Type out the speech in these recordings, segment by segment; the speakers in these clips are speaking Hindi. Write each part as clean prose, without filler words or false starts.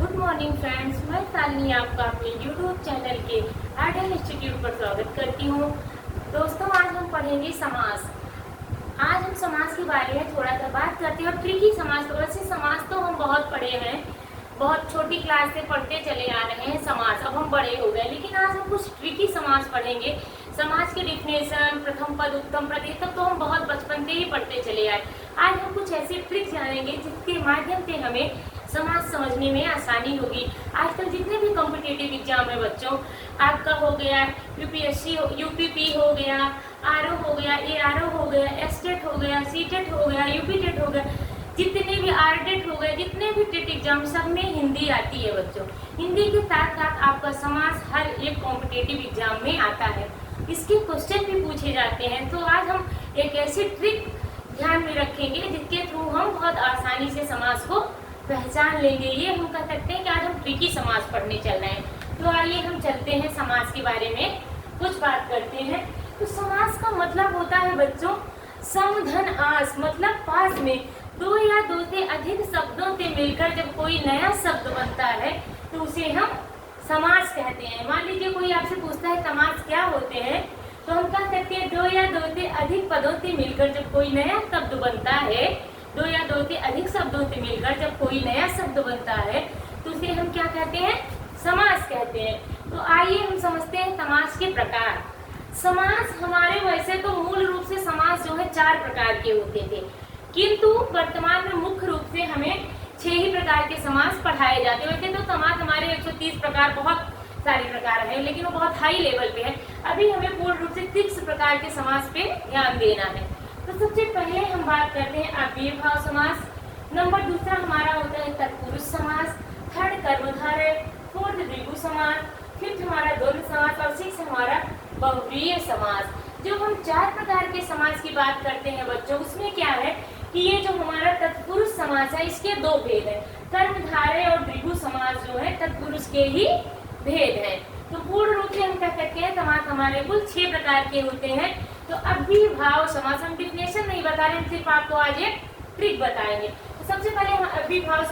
गुड मॉर्निंग फ्रेंड्स, मैं शालिनी आपका अपने यूट्यूब चैनल के आर्ट एंड इंस्टीट्यूट पर स्वागत करती हूँ। दोस्तों, आज हम पढ़ेंगे समास। आज हम समास के बारे में थोड़ा सा बात करते हैं और ट्रिकी समास। तो वैसे समास तो हम बहुत पढ़े हैं, बहुत छोटी क्लास से पढ़ते चले आ रहे हैं समास, अब हम बड़े हो गए। लेकिन आज हम कुछ ट्रिकी समास पढ़ेंगे। समास के डिफिनेशन, प्रथम पद, उत्तम पद, ये सब तो हम बहुत बचपन से ही पढ़ते चले आए। आज हम कुछ ऐसे ट्रिक जानेंगे जिसके माध्यम से हमें समाज समझने में आसानी होगी। आजकल जितने भी कॉम्पिटिटिव एग्जाम है बच्चों, आपका हो गया यूपीएससी, यूपीपी हो गया, आरओ हो गया, एआरओ हो गया, एसटेट हो गया, सीटेट हो गया, यूपीटेट हो गया, जितने भी आरटेट हो गए, जितने भी टेट एग्जाम, सब में हिंदी आती है बच्चों। हिंदी के साथ साथ आपका समाज हर एक कॉम्पिटिटिव एग्जाम में आता है, इसके क्वेश्चन भी पूछे जाते हैं। तो आज हम एक ऐसी ट्रिक ध्यान में रखेंगे जिसके थ्रू हम बहुत आसानी से समाज को पहचान लेंगे। ये हम कह सकते हैं कि आज हम ट्रिकी समाज पढ़ने चल रहे हैं। तो आइए हम चलते हैं समाज के बारे में कुछ बात करते हैं। तो समास का मतलब होता है बच्चों सम धन आस, मतलब पास में दो या दो से अधिक शब्दों से मिलकर जब कोई नया शब्द बनता है तो उसे हम समास कहते हैं। मान लीजिए कोई आपसे पूछता है समास क्या होते हैं, तो हम कह सकते हैं दो या दो से अधिक पदों से मिलकर जब कोई नया शब्द बनता है, दो या दो से अधिक शब्दों से मिलकर जब कोई नया शब्द बनता है तो उसे हम क्या कहते हैं, समास कहते हैं। तो आइए हम समझते हैं समास के प्रकार। समास हमारे वैसे तो मूल रूप से समास जो है 4 प्रकार के होते थे, किंतु वर्तमान में मुख्य रूप से हमें 6 ही प्रकार के समास पढ़ाए जाते हैं। वैसे तो समास हमारे 130 प्रकार, बहुत सारे प्रकार हैं, लेकिन वो बहुत हाई लेवल पे है। अभी हमें पूर्ण रूप से 6 प्रकार के समास पे ध्यान देना है। तो सबसे पहले हम बात करते हैं अव्ययीभाव समास। नंबर दूसरा हमारा होता है तत्पुरुष समास, थर्ड कर्मधारय, फोर्थ द्विगु समास, फिफ्थ हमारा द्वंद्व समास और 6 हमारा बहुव्रीहि समास। जो हम 4 प्रकार के समास की बात करते हैं बच्चों, उसमें क्या है कि ये जो हमारा तत्पुरुष समास है इसके 2 भेद है। कर्मधारय और द्विगु समास जो है तत्पुरुष के ही भेद है। तो पूर्ण रूप से हम कह सकते हैं समास हमारे कुल 6 प्रकार के होते हैं। तो अव्ययीभाव समास, हम डिफिनेशन नहीं बता रहे हैं, सिर्फ आपको आज एक ट्रिक बताएंगे। तो सबसे पहले हम अव्ययीभाव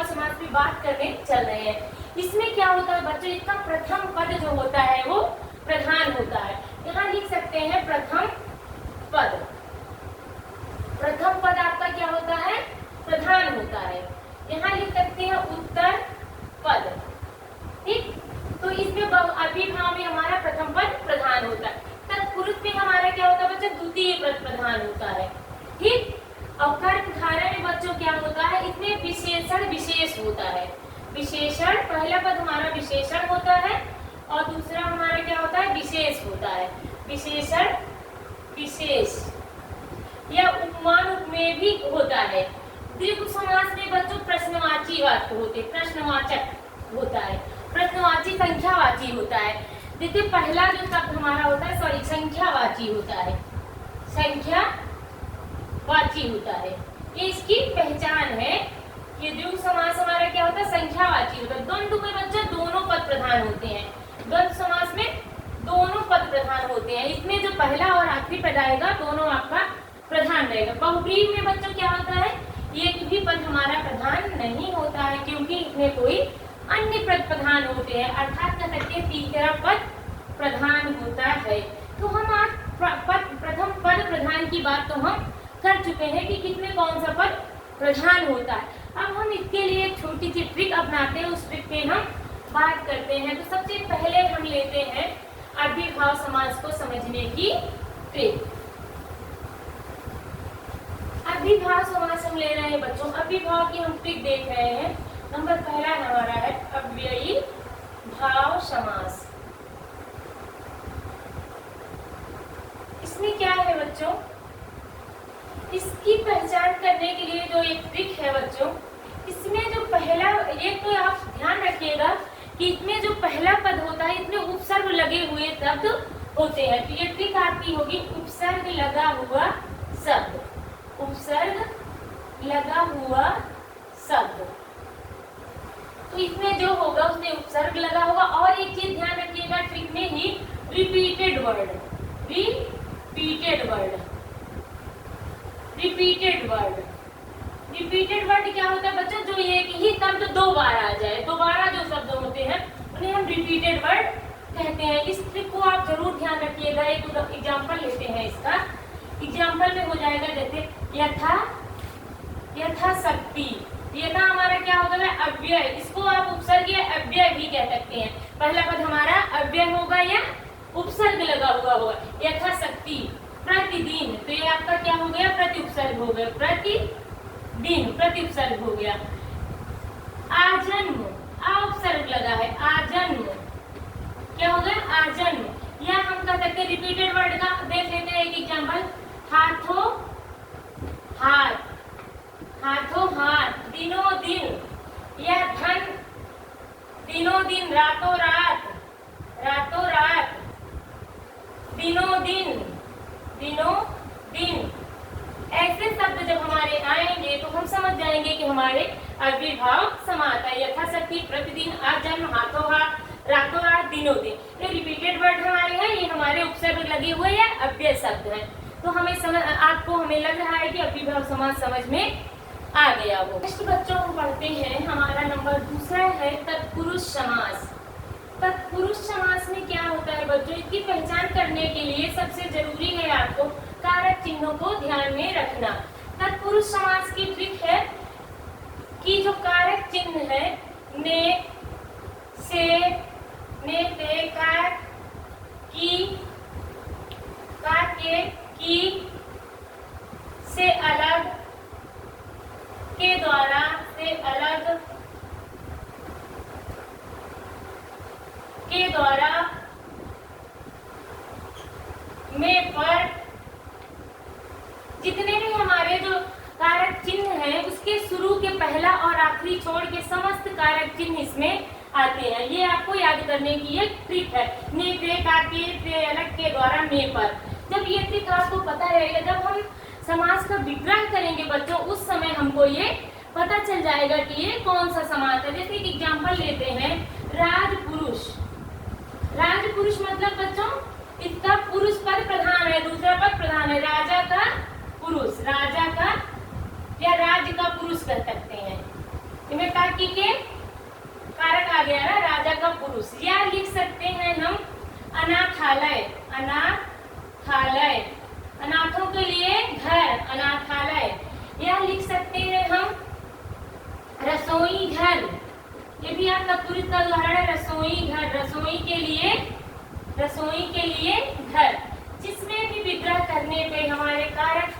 समास पे बात करने चल रहे हैं। इसमें क्या होता है बच्चों, इसका प्रथम पद जो होता है वो प्रधान होता है। यहाँ लिख सकते हैं प्रथम पद। प्रथम पद आपका क्या होता है, प्रधान होता है। यहाँ लिख सकते हैं उत्तर पद। ठीक, तो इसमें अव्ययीभाव में हमारा प्रथम पद प्रधान होता है। तत्पुरुष में हमारा क्या होता है बच्चों, द्वितीय पद प्रधान होता है। ठीक, और कर्मधारय में बच्चों क्या होता है, इसमें विशेषण विशेष होता है। विशेषण, पहला पद हमारा विशेषण होता है और दूसरा हमारा क्या होता है, विशेष होता है। विशेषण विशेष या उपमान उपमेय भी होता है। द्विगु समास में बच्चों प्रश्नवाची वाक्य होते, प्रश्नवाचक होता है, प्रश्नवाची संख्यावाची होता है। जैसे पहला जो शब्द हमारा होता है, सॉरी, संख्यावाची होता है, संख्यावाची होता है। ये इसकी पहचान है कि द्विगु समास हमारा क्या होता है, संख्यावाची होता है। द्वंद्व में बच्चों दोनों पद प्रधान होते हैं। द्वंद्व समास में दोनों पद प्रधान होते हैं। इसमें जो पहला और आखिरी पद आएगा दोनों आपका प्रधान रहेगा। बहुव्रीहि में बच्चों क्या होता है, एक भी पद हमारा प्रधान नहीं होता है क्योंकि इसमें कोई अन्य पद प्रधान होते हैं, अर्थात कह सकते हैं तीसरा पद प्रधान होता है। तो हम आज प्रथम पद प्रधान की बात तो हम कर चुके हैं कि किसमें कौन सा पद प्रधान होता है। अब हम इसके लिए एक छोटी सी ट्रिक अपनाते हैं, उस ट्रिक पे हम बात करते हैं। तो सबसे पहले हम लेते हैं अव्ययीभाव समास को समझने की ट्रिक। अव्ययीभाव समास हम ले रहे हैं बच्चों, अव्ययीभाव की हम ट्रिक देख रहे हैं। नंबर पहला हमारा है अव्ययीभाव समास। इसमें क्या है बच्चों, इसकी पहचान करने के लिए जो एक ट्रिक है बच्चों, इसमें जो पहला, एक तो आप ध्यान रखिएगा कि इसमें जो पहला पद होता है इसमें उपसर्ग लगे हुए शब्द होते हैं। तो ये ट्रिक आपकी होगी उपसर्ग लगा हुआ शब्द, उपसर्ग लगा हुआ शब्द। तो इसमें जो होगा उसमें उपसर्ग लगा होगा। और एक चीज ध्यान रखिएगा ट्रिक में ही, repeated word, repeated word, repeated word. Repeated word क्या होता है बच्चों, जो एक दो बार आ जाए। दोबारा जो शब्द होते हैं उन्हें हम रिपीटेड वर्ड कहते हैं। इस ट्रिक को आप जरूर ध्यान रखिएगा। एक एग्जाम्पल लेते हैं इसका। एग्जाम्पल में हो जाएगा जैसे यथा, यथाशक्ति। यथा हमारा क्या होगा, अव्यय। इसको आप उपसर्ग या अव्यय भी कह सकते हैं। पहला पद हमारा अव्यय होगा या उपसर्ग लगा हुआ होगा। यथाशक्ति। प्रतिदिन, तो ये आपका क्या हो गया, प्रति उपसर्ग हो गया। प्रतिदिन, प्रति उपसर्ग हो गया। आजन्म, आ उपसर्ग लगा है, आजन्म। क्या हो गया, आजन्म। या हम कह सकते हैं रिपीटेड वर्ड का देख लेते हैं एक एग्जाम्पल। हाथों हाथ, हाथों हाथ। दिनों दिन, यह धन। दिनों दिन, रातों रात, रातों रात। दिनों दिन, दिनों दिन। ऐसे शब्द जब हमारे आएंगे तो हम समझ जाएंगे कि हमारे अव्ययभाव समास है। यथाशक्ति, प्रतिदिन, आजन्म, हाथों हाथ, रातों रात, दिनों दिन। ये रिपीटेड वर्ड हमारे हैं, ये हमारे उपसर्ग लगे हुए या अव्यय शब्द हैं। तो हमें हमें लग रहा है कि अव्ययभाव समास समझ में आ गया वो। नेक्स्ट बच्चों हम पढ़ते हैं, हमारा नंबर दूसरा है तत्पुरुष समास। तत्पुरुष समास में क्या होता है बच्चों, इसकी पहचान करने के लिए सबसे जरूरी है आपको कारक चिन्हों को ध्यान में रखना। तत्पुरुष समास की ट्रिक है कि जो कारक चिन्ह है ने, से, ने, ते, का, की, का, के, की, से अलग, के द्वारा, से अलग, के द्वारा, में पर, जितने भी हमारे जो कारक चिन्ह हैं उसके शुरू के पहला और आखिरी छोड़ के समस्त कारक चिन्ह इसमें आते हैं। ये आपको याद करने की एक ट्रिक है। ने, ते, का, के, से अलग, के द्वारा, में पर। जब ये ट्रिक आपको पता रहेगा, जब हम समास का विग्रह करेंगे बच्चों, उस समय हमको ये पता चल जाएगा कि ये कौन सा समास है। जैसे एक एग्जाम्पल लेते हैं, राजपुरुष। राजपुरुष मतलब बच्चों इसका पुरुष पद प्रधान है, दूसरा पद प्रधान है। राजा का पुरुष, राजा का या राज्य का पुरुष कह सकते हैं। इनमें ताकि के कारक आ गया ना, राजा का पुरुष। या लिख सकते हैं हम अनाथालय, अनाथालय, अनाथों के लिए घर, अनाथालय। या लिख सकते हैं हम रसोई घर। ये भी आपका पुरुष का उदाहरण है, रसोई घर, रसोई के लिए, रसोई के लिए घर। जिसमें भी विग्रह करने पे हमारे कारक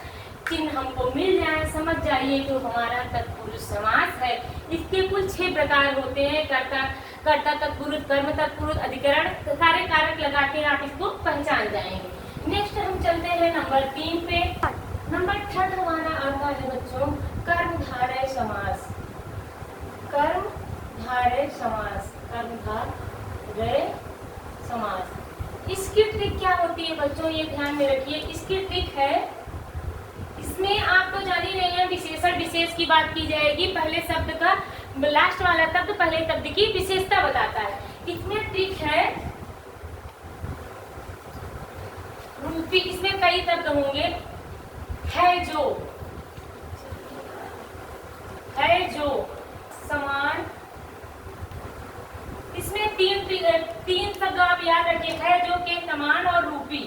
चिन्ह हमको मिल जाए, समझ जाइए कि हमारा तत्पुरुष समास है। इसके कुल 6 प्रकार होते हैं। कर्ता, कर्ता तत्पुरुष, कर्म तत्पुरुष, अधिकरण, सारे कारक लगा के आप इसको पहचान जाएंगे। नेक्स्ट हम चलते हैं नंबर 3 पे। नंबर 3 हमारा आता है बच्चों कर्मधारय समास। कर्मधारय समास, कर्मधारय समास। इसकी ट्रिक क्या होती है बच्चों, ये ध्यान में रखिए। इसकी ट्रिक है, इसमें आप तो जान ही रहे हैं, विशेषण विशेष की बात की जाएगी। पहले शब्द का लास्ट वाला शब्द पहले शब्द की विशेषता बताता है। इसमें ट्रिक है रूपी। इसमें कई शब्द होंगे, है जो, है जो, समान। इसमें तीन शब्द आप याद रखिए, है जो, के, समान और रूपी।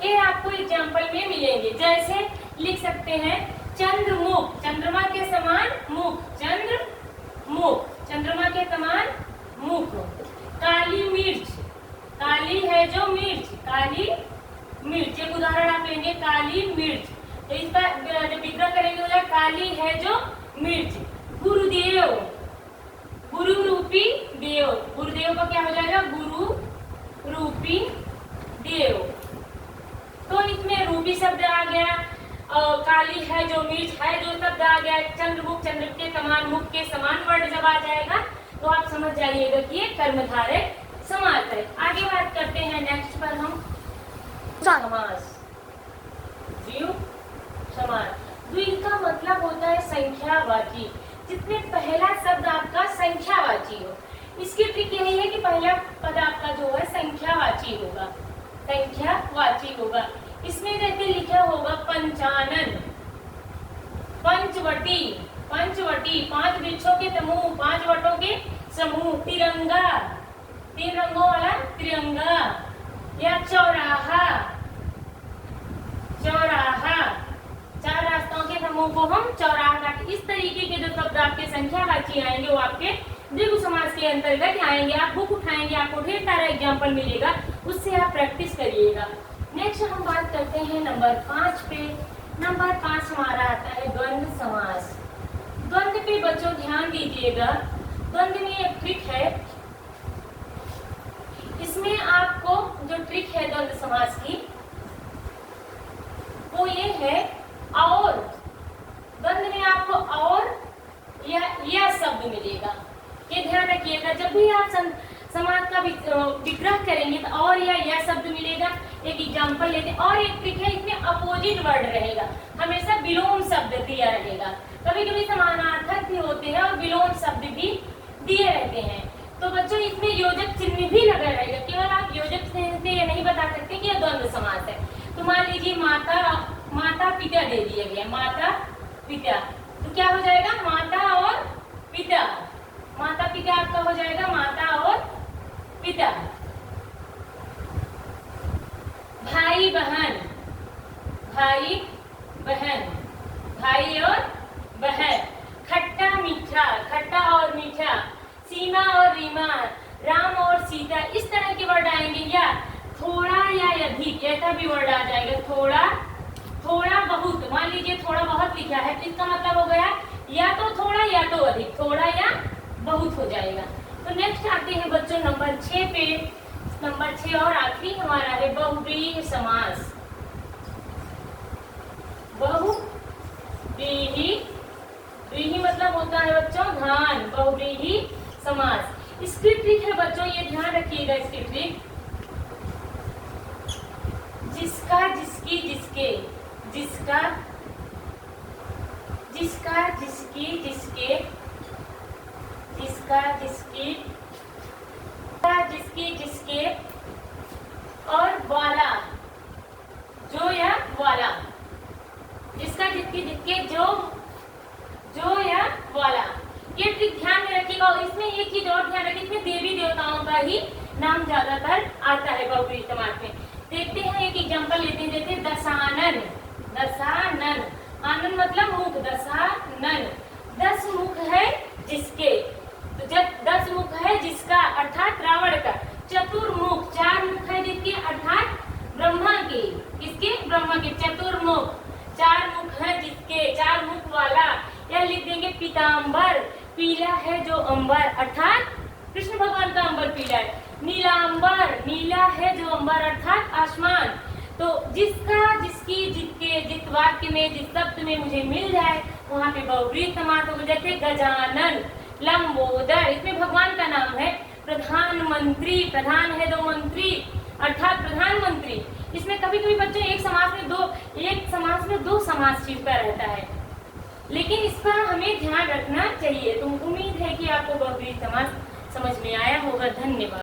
ये आपको एग्जाम्पल में मिलेंगे। जैसे लिख सकते हैं चंद्रमुख, चंद्रमा के समान मुख, चंद्रमुख, चंद्रमा के समान मुख। काली मिर्च, काली है जो मिर्च, काली मिर्च। एक उदाहरण आप लेंगे, काली मिर्च। तो इसका जब विग्रह करेंगे तो काली है जो मिर्च। गुरुदेव, गुरु रूपी देव, गुरुदेव का क्या हो जाएगा, गुरु रूपी देव। तो इसमें रूपी शब्द आ गया, काली है जो मिर्च, है जो शब्द आ गया, चंद्रमुख, चंद्र के समान, मुख के समान वर्ड जब आ जाएगा तो आप समझ जाइएगा कि ये कर्मधारय समास है। आगे बात करते हैं नेक्स्ट पर हम समास। द्विगु समास, द्विगु का मतलब होता है संख्यावाची, जिसमें पहला शब्द आपका संख्यावाची हो। इसकी ट्रिक यही है कि पहला पद आपका जो है संख्यावाची होगा, संख्यावाची होगा। इसमें जैसे लिखा होगा पंचानन, पंचवटी, पंचवटी, 5 वृक्षों के समूह, 5 वटों के समूह। तिरंगा, 3 रंगों वाला तिरंगा। या चौराहा, चौराहा, 4 रास्तों के समूह को हम चौराहा काटे। इस तरीके के जो शब्द आपके संख्यावाची आएंगे वो आपके द्विगु समास के अंतर्गत आएंगे। आप बुक उठाएंगे, आपको ढेर सारा एग्जाम्पल मिलेगा, उससे आप प्रैक्टिस करिएगा। नेक्स्ट हम बात करते हैं नंबर 5 पे। नंबर 5 हमारा आता है द्वंद्व समास। द्वंद्व पे बच्चों ध्यान दीजिएगा। द्वंद्व में एक ट्रिक है, इसमें आपको जो ट्रिक है द्वंद्व समास की वो ये है और। द्वंद्व में आपको और या शब्द मिलेगा, ये ध्यान रखिएगा। जब भी आप समास का विग्रह करेंगे तो और या शब्द मिलेगा। एक एग्जांपल लेते हैं। और एक ट्रिक है, इसमें अपोजिट वर्ड रहेगा, हमेशा विलोम शब्द दिया रहेगा। कभी कभी समानार्थक भी होते हैं और विलोम शब्द भी दिए रहते हैं। तो बच्चों इसमें योजक चिन्ह भी लगा रहेगा। केवल आप योजक चिन्ह से ये नहीं बता सकते कि यह द्वंद्व समास है। तो मान लीजिए माता पिता दे दिया गया, माता पिता, तो क्या हो जाएगा? माता और पिता। माता पिता आपका हो जाएगा माता और पिता। भाई बहन, भाई बहन, भाई और बहन। खट्टा मीठा, खट्टा और मीठा। सीमा और रीमा, राम और सीता। इस तरह के वर्ड आएंगे। या थोड़ा या अधिक, ऐसा भी वर्ड आ जाएगा। थोड़ा, थोड़ा बहुत। मान लीजिए थोड़ा बहुत लिखा है तो इसका मतलब हो गया या तो थोड़ा या तो अधिक, थोड़ा या बहुत हो जाएगा। तो नेक्स्ट आते हैं बच्चों नंबर 6 पे। नंबर 6 और आखिरी हमारा है बहुव्रीहि समास। बहुव्रीहि, व्रीहि मतलब होता है बच्चों धान। बहुव्रीहि समास। इसकी ट्रिक है बच्चों, ये ध्यान रखिएगा इसकी ट्रिक। जिसका, जिसकी, जिसके, जिसका, जिसका, जिसकी, जिसके, जिसका, जिसकी, जिसकी, जिसके और वाला, जो या वाला। जिसका, जिसकी, जिसके, जो या वाला। ये ट्रिक ध्यान में रखिएगा। और इसमें एक चीज और ध्यान रखिए, इसमें देवी देवताओं का ही नाम ज्यादातर आता है बहुव्रीहि समास में। देखते हैं, एक एग्जांपल लेते हैं। जैसे दशानन, दशानन, आनंद मतलब मुख, दशानन। 10 मुख है जिसके, तो जब 10 मुख है जिसका अर्थात रावण का। चतुर्मुख, 4 मुख है जिसके अर्थात ब्रह्मा के। किसके? ब्रह्मा के। चतुर्मुख, 4 मुख है जिसके, 4 मुख वाला। या लिख देंगे पीतांबर, पीला है जो अंबर, अर्थात कृष्ण भगवान का अंबर पीला है। नीलांबर, नीला है जो अंबर अर्थात आसमान। तो जिसका, जिसकी, जिसके, जिस वाक्य में, जिस शब्द में मुझे मिल जाए वहाँ पे बहुव्रीहि समास होगा। जैसे गजानन, लंबोदर, इसमें भगवान का नाम है। प्रधानमंत्री, प्रधान है दो मंत्री अर्थात प्रधानमंत्री। इसमें कभी कभी बच्चों एक समास में दो समास छिपा रहता है, लेकिन इसका हमें ध्यान रखना चाहिए। तो उम्मीद है कि आपको बहुव्रीहि समास समझ में आया होगा। धन्यवाद।